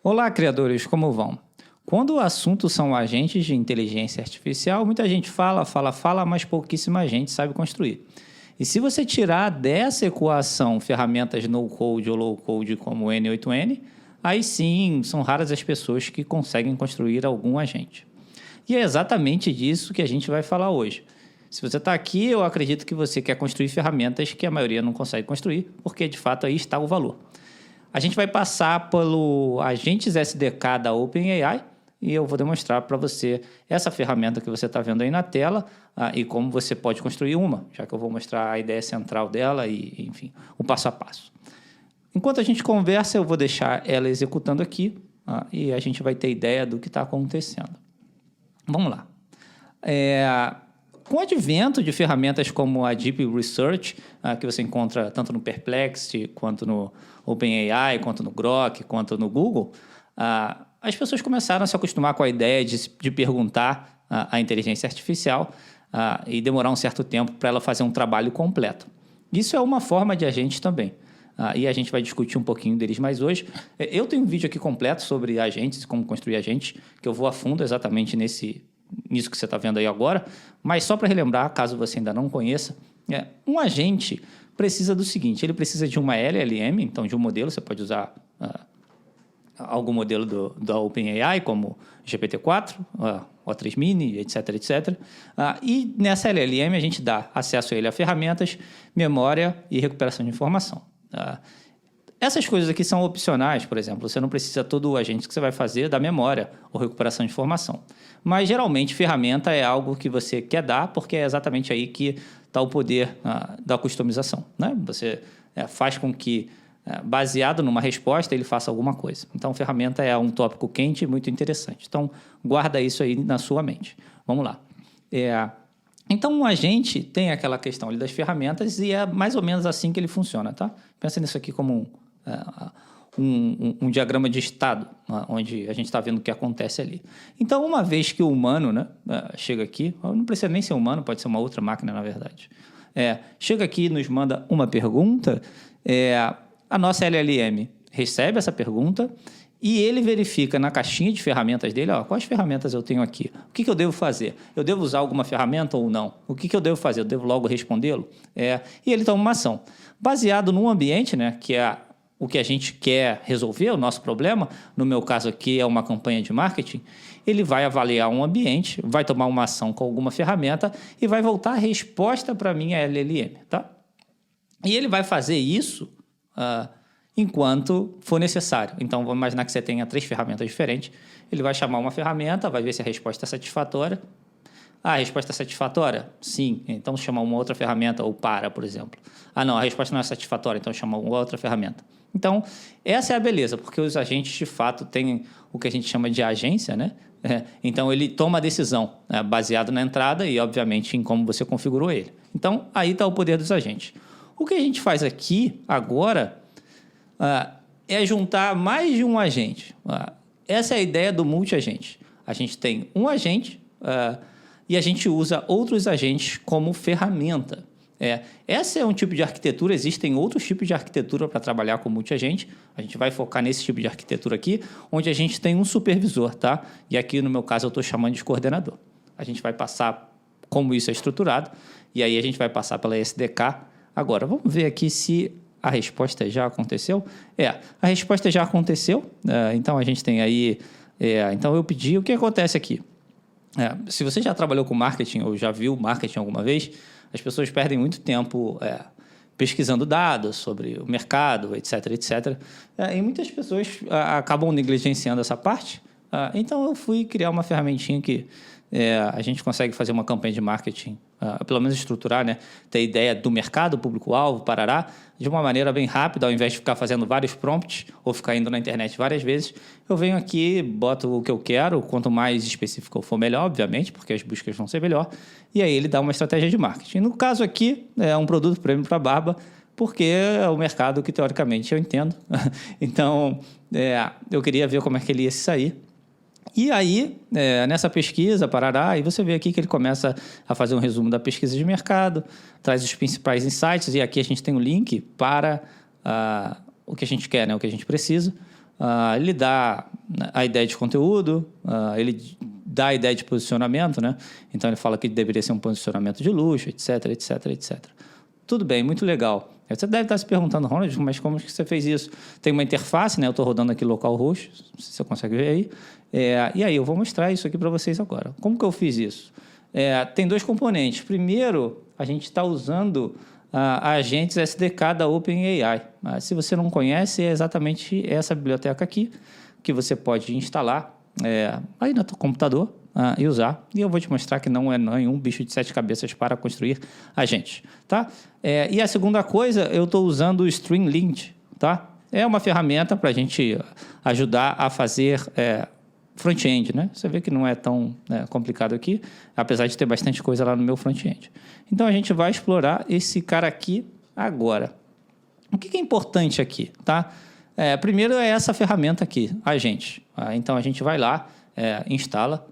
Olá, criadores, como vão? Quando o assunto são agentes de inteligência artificial, muita gente fala, mas pouquíssima gente sabe construir. E se você tirar dessa equação ferramentas no-code ou low-code como o N8N, aí sim, são raras as pessoas que conseguem construir algum agente. E é exatamente disso que a gente vai falar hoje. Se você está aqui, eu acredito que você quer construir ferramentas que a maioria não consegue construir, porque de fato aí está o valor. A gente vai passar pelo Agentes SDK da OpenAI e eu vou demonstrar para você essa ferramenta que você está vendo aí na tela e como você pode construir uma, já que eu vou mostrar a ideia central dela e, enfim, o passo a passo. Enquanto a gente conversa, eu vou deixar ela executando aqui e a gente vai ter ideia do que está acontecendo. Vamos lá. Com o advento de ferramentas como a Deep Research, que você encontra tanto no Perplexity, quanto no OpenAI, quanto no Grok, quanto no Google, as pessoas começaram a se acostumar com a ideia de perguntar à inteligência artificial e demorar um certo tempo para ela fazer um trabalho completo. Isso é uma forma de agente também. E a gente vai discutir um pouquinho deles mais hoje. Eu tenho um vídeo aqui completo sobre agentes, como construir agentes, que eu vou a fundo exatamente nisso que você está vendo aí agora, mas só para relembrar, caso você ainda não conheça, um agente precisa do seguinte, ele precisa de uma LLM, então de um modelo, você pode usar algum modelo da OpenAI, como GPT-4, O3 Mini, etc, etc. E nessa LLM a gente dá acesso a ele a ferramentas, memória e recuperação de informação. Essas coisas aqui são opcionais, por exemplo, você não precisa todo o agente que você vai fazer da memória ou recuperação de informação. Mas, geralmente, ferramenta é algo que você quer dar, porque é exatamente aí que está o poder da customização, né? Você faz com que, baseado numa resposta, ele faça alguma coisa. Então, ferramenta é um tópico quente e muito interessante. Então, guarda isso aí na sua mente. Vamos lá. Então, um agente tem aquela questão ali das ferramentas e é mais ou menos assim que ele funciona, tá? Pensa nisso aqui como um diagrama de estado, onde a gente está vendo o que acontece ali. Então, uma vez que o humano, né, chega aqui, não precisa nem ser humano, pode ser uma outra máquina, na verdade, chega aqui e nos manda uma pergunta, a nossa LLM recebe essa pergunta e ele verifica na caixinha de ferramentas dele, quais ferramentas eu tenho aqui, o que eu devo fazer? Eu devo usar alguma ferramenta ou não? O que eu devo fazer? Eu devo logo respondê-lo? E ele toma uma ação. Baseado num ambiente, né, que é o que a gente quer resolver, o nosso problema, no meu caso aqui é uma campanha de marketing, ele vai avaliar um ambiente, vai tomar uma ação com alguma ferramenta e vai voltar a resposta para a minha LLM, tá? E ele vai fazer isso enquanto for necessário. Então, vamos imaginar que você tenha 3 ferramentas diferentes. Ele vai chamar uma ferramenta, vai ver se a resposta é satisfatória. A resposta é satisfatória? Sim. Então, chama uma outra ferramenta ou para, por exemplo. Não, a resposta não é satisfatória, então chama uma outra ferramenta. Então, essa é a beleza, porque os agentes, de fato, têm o que a gente chama de agência, né? Então, ele toma a decisão baseado na entrada e, obviamente, em como você configurou ele. Então, aí está o poder dos agentes. O que a gente faz aqui, agora, é juntar mais de um agente. Essa é a ideia do multi-agente. A gente tem um agente e a gente usa outros agentes como ferramenta. Essa é um tipo de arquitetura, existem outros tipos de arquitetura para trabalhar com multi-agente. A gente vai focar nesse tipo de arquitetura aqui, onde a gente tem um supervisor, tá? E aqui, no meu caso, eu estou chamando de coordenador. A gente vai passar como isso é estruturado, e aí a gente vai passar pela SDK. Agora, vamos ver aqui se a resposta já aconteceu. A resposta já aconteceu, então a gente tem aí... então eu pedi, o que acontece aqui? Se você já trabalhou com marketing ou já viu marketing alguma vez, as pessoas perdem muito tempo pesquisando dados sobre o mercado, etc, etc. E muitas pessoas acabam negligenciando essa parte. Então eu fui criar uma ferramentinha que a gente consegue fazer uma campanha de marketing, pelo menos estruturar, né? Ter ideia do mercado, público-alvo, parará, de uma maneira bem rápida, ao invés de ficar fazendo vários prompts ou ficar indo na internet várias vezes, eu venho aqui, boto o que eu quero, quanto mais específico for melhor, obviamente, porque as buscas vão ser melhor, e aí ele dá uma estratégia de marketing. No caso aqui, é um produto prêmio para barba, porque é o mercado que, teoricamente, eu entendo. Então, eu queria ver como é que ele ia se sair. E aí, nessa pesquisa, parará, aí você vê aqui que ele começa a fazer um resumo da pesquisa de mercado, traz os principais insights, e aqui a gente tem um link para o que a gente quer, né, o que a gente precisa. ele dá a ideia de conteúdo, ele dá a ideia de posicionamento, né? Então, ele fala que deveria ser um posicionamento de luxo, etc, etc, etc. Tudo bem, muito legal. Você deve estar se perguntando, Ronald, mas como que você fez isso? Tem uma interface, né? Eu estou rodando aqui localhost, se você consegue ver aí. E aí, eu vou mostrar isso aqui para vocês agora. Como que eu fiz isso? Tem dois componentes. Primeiro, a gente está usando agentes SDK da OpenAI. Se você não conhece, é exatamente essa biblioteca aqui, que você pode instalar aí no seu computador e usar. E eu vou te mostrar que não é nenhum bicho de 7 cabeças para construir agentes, tá? E a segunda coisa, eu estou usando o Streamlit, tá? É uma ferramenta para a gente ajudar a fazer front-end, né? Você vê que não é tão complicado aqui, apesar de ter bastante coisa lá no meu front-end. Então, a gente vai explorar esse cara aqui agora. O que é importante aqui, tá? Primeiro é essa ferramenta aqui, agente. Então, a gente vai lá, instala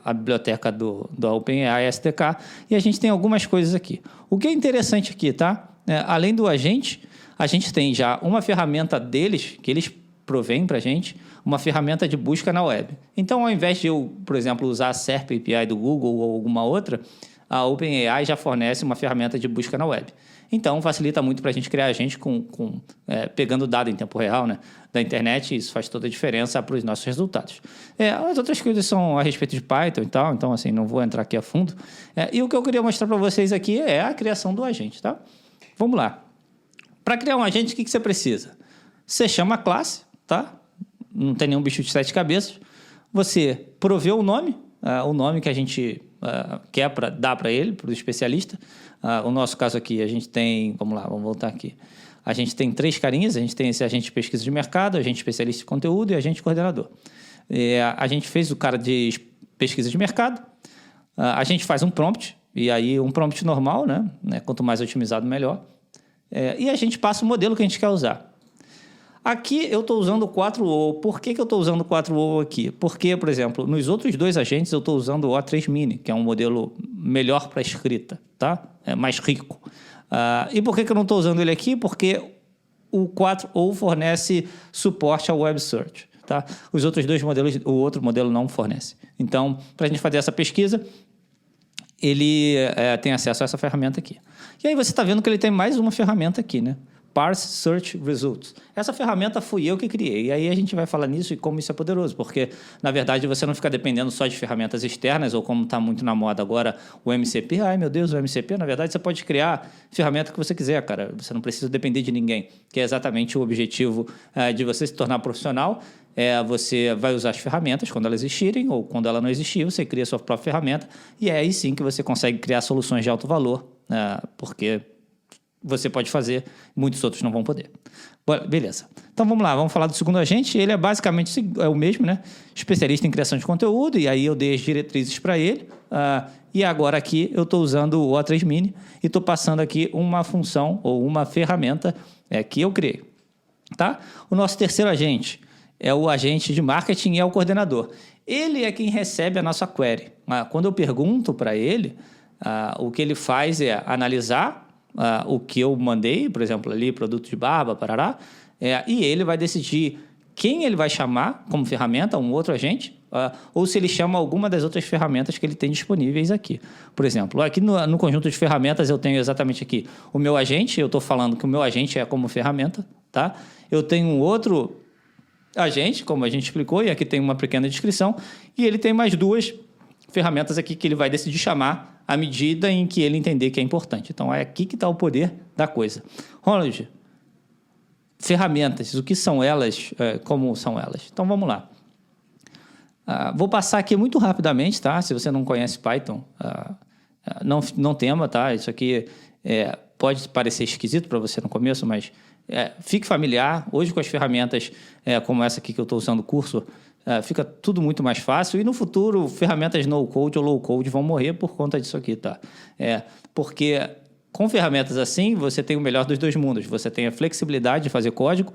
a biblioteca da OpenAI SDK e a gente tem algumas coisas aqui. O que é interessante aqui, tá? Além do agente, a gente tem já uma ferramenta deles, que eles provém para a gente, uma ferramenta de busca na web. Então, ao invés de eu, por exemplo, usar a SERP API do Google ou alguma outra, a OpenAI já fornece uma ferramenta de busca na web. Então, facilita muito para a gente criar agente pegando dado em tempo real, né, da internet, e isso faz toda a diferença para os nossos resultados. As outras coisas são a respeito de Python e tal, então, assim, não vou entrar aqui a fundo. E o que eu queria mostrar para vocês aqui é a criação do agente, tá? Vamos lá. Para criar um agente, o que você precisa? Você chama a classe, tá? Não tem nenhum bicho de 7 cabeças. Você provê o nome que a gente quer dar para ele, para o especialista. O nosso caso aqui, a gente tem... Vamos lá, vamos voltar aqui. A gente tem 3 carinhas. A gente tem esse agente de pesquisa de mercado, agente especialista de conteúdo e agente coordenador. A gente fez o cara de pesquisa de mercado. A gente faz um prompt. E aí, um prompt normal, né? Quanto mais otimizado, melhor. E a gente passa o modelo que a gente quer usar. Aqui eu estou usando o 4o. Por que eu estou usando o 4o aqui? Porque, por exemplo, nos outros 2 agentes eu estou usando o O3 Mini, que é um modelo melhor para escrita, tá? É mais rico. E por que eu não estou usando ele aqui? Porque o 4o fornece suporte ao Web Search, tá? Os outros 2 modelos, o outro modelo não fornece. Então, para a gente fazer essa pesquisa, ele tem acesso a essa ferramenta aqui. E aí você está vendo que ele tem mais uma ferramenta aqui, né? Parse Search Results. Essa ferramenta fui eu que criei. E aí a gente vai falar nisso e como isso é poderoso, porque, na verdade, você não fica dependendo só de ferramentas externas, ou como está muito na moda agora, o MCP. Ai, meu Deus, o MCP, na verdade, você pode criar ferramenta que você quiser, cara. Você não precisa depender de ninguém, que é exatamente o objetivo de você se tornar profissional. Você vai usar as ferramentas quando elas existirem, ou quando ela não existir, você cria a sua própria ferramenta, e é aí sim que você consegue criar soluções de alto valor, porque você pode fazer, muitos outros não vão poder. Beleza. Então, vamos lá. Vamos falar do segundo agente. Ele é basicamente o mesmo, né? Especialista em criação de conteúdo. E aí eu dei as diretrizes para ele. E agora aqui eu estou usando o O3 Mini e estou passando aqui uma função ou uma ferramenta que eu criei. Tá? O nosso terceiro agente é o agente de marketing e é o coordenador. Ele é quem recebe a nossa query. Quando eu pergunto para ele, o que ele faz é analisar o que eu mandei, por exemplo, ali, produto de barba, parará, e ele vai decidir quem ele vai chamar como ferramenta, um outro agente, ou se ele chama alguma das outras ferramentas que ele tem disponíveis aqui. Por exemplo, aqui no conjunto de ferramentas eu tenho exatamente aqui o meu agente, eu estou falando que o meu agente é como ferramenta, tá? Eu tenho um outro agente, como a gente explicou, e aqui tem uma pequena descrição, e ele tem mais 2 ferramentas aqui que ele vai decidir chamar à medida em que ele entender que é importante. Então, é aqui que está o poder da coisa. Ronald, ferramentas, o que são elas, como são elas? Então, vamos lá. Vou passar aqui muito rapidamente, tá? Se você não conhece Python, não tema, tá? Isso aqui pode parecer esquisito para você no começo, mas fique familiar. Hoje, com as ferramentas como essa aqui que eu estou usando o curso, fica tudo muito mais fácil. E no futuro, ferramentas no-code ou low-code vão morrer por conta disso aqui, tá? Porque com ferramentas assim, você tem o melhor dos 2 mundos. Você tem a flexibilidade de fazer código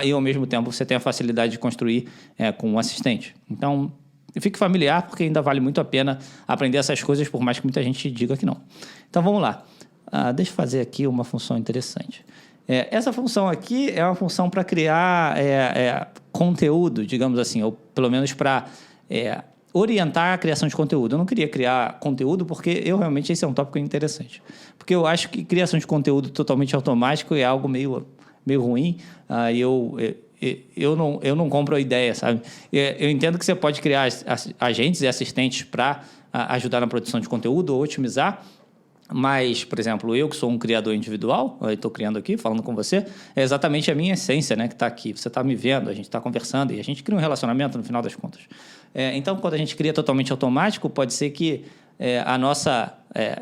e, ao mesmo tempo, você tem a facilidade de construir com um assistente. Então, fique familiar, porque ainda vale muito a pena aprender essas coisas, por mais que muita gente diga que não. Então, vamos lá. Deixa eu fazer aqui uma função interessante. Essa função aqui é uma função para criar conteúdo, digamos assim, ou pelo menos para orientar a criação de conteúdo. Eu não queria criar conteúdo porque realmente esse é um tópico interessante. Porque eu acho que criação de conteúdo totalmente automático é algo meio ruim. Eu não compro a ideia, sabe? Eu entendo que você pode criar agentes e assistentes para ajudar na produção de conteúdo ou otimizar. Mas, por exemplo, eu que sou um criador individual, eu estou criando aqui, falando com você, é exatamente a minha essência, né, que está aqui. Você está me vendo, a gente está conversando e a gente cria um relacionamento no final das contas. Então, quando a gente cria totalmente automático, pode ser que a nossa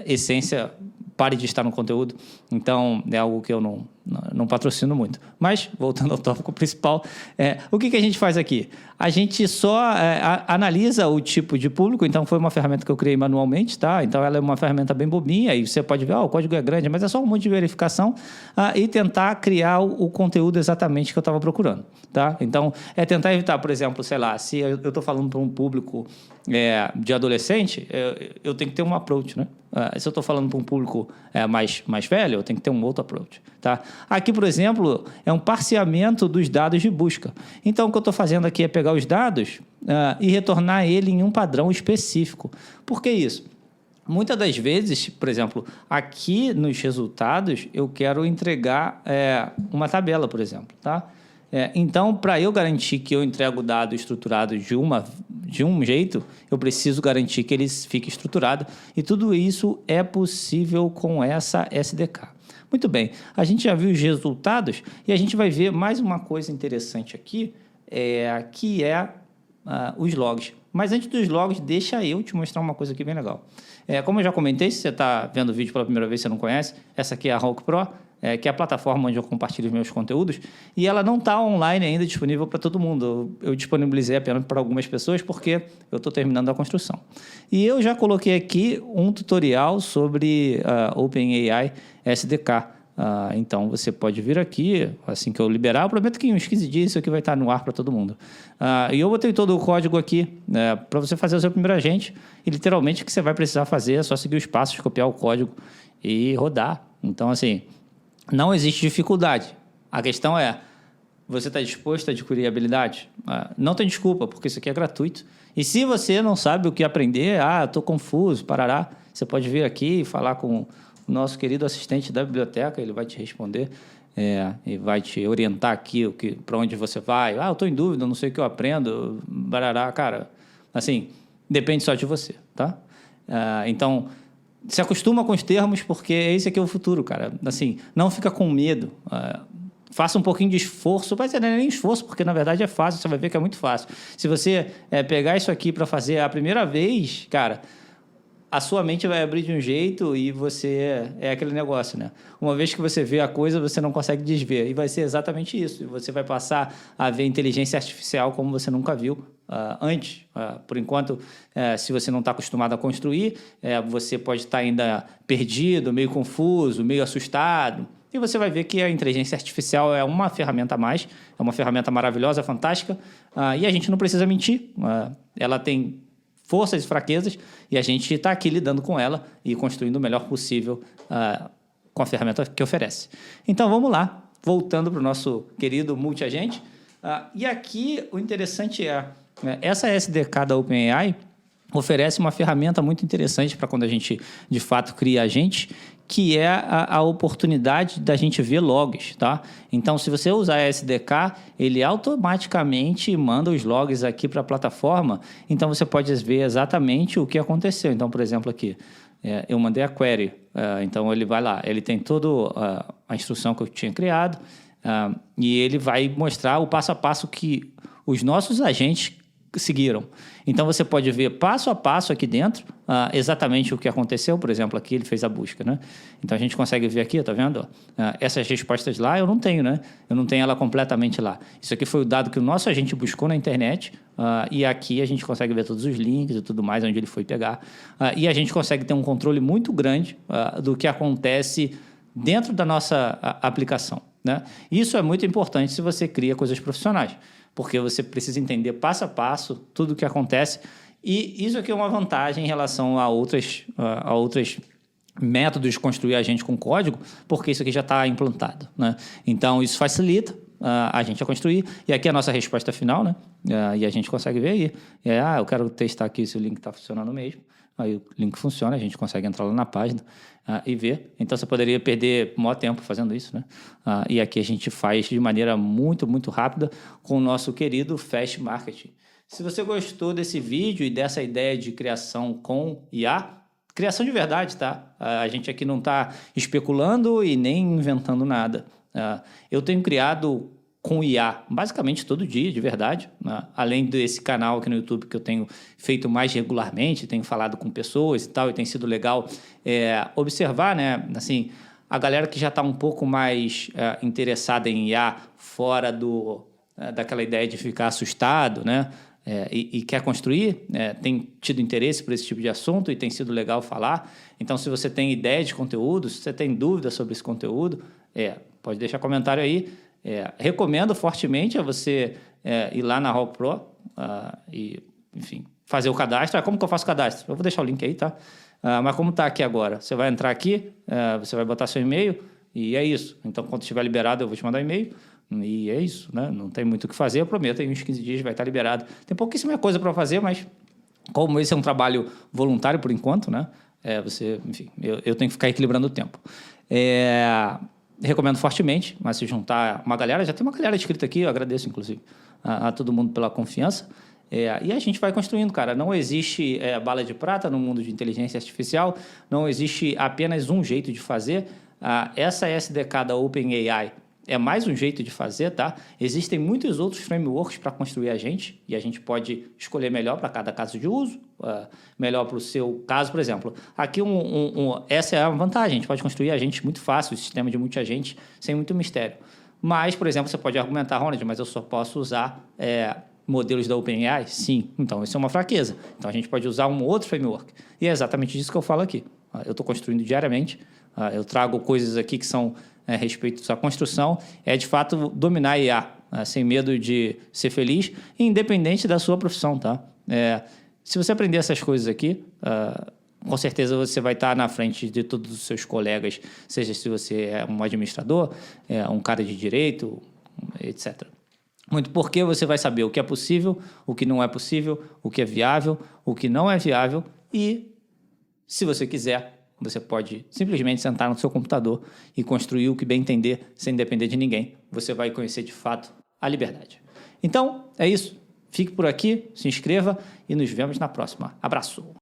essência pare de estar no conteúdo. Então, é algo que eu não patrocino muito. Mas, voltando ao tópico principal, o que a gente faz aqui? A gente só analisa o tipo de público. Então, foi uma ferramenta que eu criei manualmente, tá? Então, ela é uma ferramenta bem bobinha e você pode ver, o código é grande, mas é só um monte de verificação e tentar criar o conteúdo exatamente que eu estava procurando, tá? Então, tentar evitar, por exemplo, sei lá, se eu estou falando para um público de adolescente, eu tenho que ter um approach, né? Se eu estou falando para um público mais velho, eu tenho que ter um outro approach, tá? Aqui, por exemplo, é um parseamento dos dados de busca. Então, o que eu estou fazendo aqui é pegar os dados e retornar ele em um padrão específico. Por que isso? Muitas das vezes, por exemplo, aqui nos resultados, eu quero entregar uma tabela, por exemplo, tá? Então, para eu garantir que eu entrego o dado estruturado de um jeito, eu preciso garantir que ele fique estruturado. E tudo isso é possível com essa SDK. Muito bem, a gente já viu os resultados e a gente vai ver mais uma coisa interessante aqui, que é os logs. Mas antes dos logs, deixa eu te mostrar uma coisa aqui bem legal. Como eu já comentei, se você está vendo o vídeo pela primeira vez e você não conhece, essa aqui é a Hawk Pro, que é a plataforma onde eu compartilho os meus conteúdos, e ela não está online ainda disponível para todo mundo. Eu disponibilizei apenas para algumas pessoas porque eu estou terminando a construção. E eu já coloquei aqui um tutorial sobre OpenAI SDK. Então, você pode vir aqui, assim que eu liberar, eu prometo que em uns 15 dias isso aqui vai estar no ar para todo mundo. E eu botei todo o código aqui para você fazer o seu primeiro agente, e literalmente o que você vai precisar fazer é só seguir os passos, copiar o código e rodar. Então, assim, não existe dificuldade. A questão é, você está disposto a adquirir habilidade? Não tem desculpa, porque isso aqui é gratuito. E se você não sabe o que aprender, estou confuso, parará, você pode vir aqui e falar com o nosso querido assistente da biblioteca, ele vai te responder e vai te orientar aqui para onde você vai. Eu estou em dúvida, não sei o que eu aprendo, barará, cara. Assim, depende só de você, tá? Então, se acostuma com os termos, porque esse aqui é o futuro, cara. Assim, não fica com medo. Faça um pouquinho de esforço, mas não é nem esforço, porque na verdade é fácil, você vai ver que é muito fácil. Se você pegar isso aqui para fazer a primeira vez, cara, a sua mente vai abrir de um jeito e você é aquele negócio, né? Uma vez que você vê a coisa, você não consegue desver. E vai ser exatamente isso. E você vai passar a ver inteligência artificial como você nunca viu antes. Por enquanto, se você não está acostumado a construir, você pode estar ainda perdido, meio confuso, meio assustado. E você vai ver que a inteligência artificial é uma ferramenta a mais, é uma ferramenta maravilhosa, fantástica, e a gente não precisa mentir. Ela tem forças e fraquezas, e a gente está aqui lidando com ela e construindo o melhor possível com a ferramenta que oferece. Então, vamos lá, voltando para o nosso querido multiagente. E aqui, o interessante essa SDK da OpenAI oferece uma ferramenta muito interessante para quando a gente, de fato, cria agente, que é a oportunidade da gente ver logs, tá? Então, se você usar a SDK, ele automaticamente manda os logs aqui para a plataforma, então você pode ver exatamente o que aconteceu. Então, por exemplo, aqui, eu mandei a query, então ele vai lá, ele tem toda a instrução que eu tinha criado, e ele vai mostrar o passo a passo que os nossos agentes seguiram. Então, você pode ver passo a passo aqui dentro exatamente o que aconteceu. Por exemplo, aqui ele fez a busca, né? Então, a gente consegue ver aqui, tá vendo? Essas respostas lá eu não tenho, né? Eu não tenho ela completamente lá. Isso aqui foi o dado que o nosso agente buscou na internet e aqui a gente consegue ver todos os links e tudo mais, onde ele foi pegar. E a gente consegue ter um controle muito grande do que acontece dentro da nossa aplicação, né? Isso é muito importante se você cria coisas profissionais, porque você precisa entender passo a passo tudo o que acontece. E isso aqui é uma vantagem em relação a outras métodos de construir agente com código, porque isso aqui já está implantado, né? Então, isso facilita a gente a construir. E aqui é a nossa resposta final, né? E a gente consegue ver aí. Eu quero testar aqui se o link está funcionando mesmo. Aí o link funciona, a gente consegue entrar lá na página e ver. Então, você poderia perder maior tempo fazendo isso, né? E aqui a gente faz de maneira muito, muito rápida com o nosso querido Fast Marketing. Se você gostou desse vídeo e dessa ideia de criação com IA, criação de verdade, tá? A gente aqui não está especulando e nem inventando nada. Eu tenho criado com IA basicamente todo dia, de verdade. Além desse canal aqui no YouTube que eu tenho feito mais regularmente, tenho falado com pessoas e tal, e tem sido legal observar, né? Assim, a galera que já está um pouco mais interessada em IA fora daquela ideia de ficar assustado, né? E quer construir, tem tido interesse por esse tipo de assunto e tem sido legal falar. Então, se você tem ideia de conteúdo, se você tem dúvida sobre esse conteúdo, pode deixar comentário aí. Recomendo fortemente a você ir lá na Hawk Pro e, enfim, fazer o cadastro. Como que eu faço o cadastro? Eu vou deixar o link aí, tá? Mas como está aqui agora? Você vai entrar aqui, você vai botar seu e-mail e é isso. Então, quando estiver liberado, eu vou te mandar um e-mail. E é isso, né? Não tem muito o que fazer, eu prometo, em uns 15 dias vai estar liberado. Tem pouquíssima coisa para fazer, mas como esse é um trabalho voluntário por enquanto, né? Enfim, eu tenho que ficar equilibrando o tempo. Recomendo fortemente, mas se juntar uma galera, já tem uma galera inscrita aqui, eu agradeço, inclusive, a todo mundo pela confiança. E a gente vai construindo, cara. Não existe bala de prata no mundo de inteligência artificial, não existe apenas um jeito de fazer. Essa SDK da OpenAI é mais um jeito de fazer, tá? Existem muitos outros frameworks para construir agente e a gente pode escolher melhor para cada caso de uso, melhor para o seu caso, por exemplo. Aqui essa é a vantagem, a gente pode construir agentes muito fácil, sistema de multi-agente, sem muito mistério. Mas, por exemplo, você pode argumentar, Ronald, mas eu só posso usar modelos da OpenAI? Sim. Então, isso é uma fraqueza. Então, a gente pode usar um outro framework. E é exatamente disso que eu falo aqui. Eu estou construindo diariamente, eu trago coisas aqui que são a respeito da construção, de fato dominar a IA, sem medo de ser feliz, independente da sua profissão, tá? Se você aprender essas coisas aqui, com certeza você vai estar na frente de todos os seus colegas, seja se você é um administrador, um cara de direito, etc. Muito porque você vai saber o que é possível, o que não é possível, o que é viável, o que não é viável e, se você quiser, você pode simplesmente sentar no seu computador e construir o que bem entender, sem depender de ninguém. Você vai conhecer, de fato, a liberdade. Então, é isso. Fique por aqui, se inscreva e nos vemos na próxima. Abraço!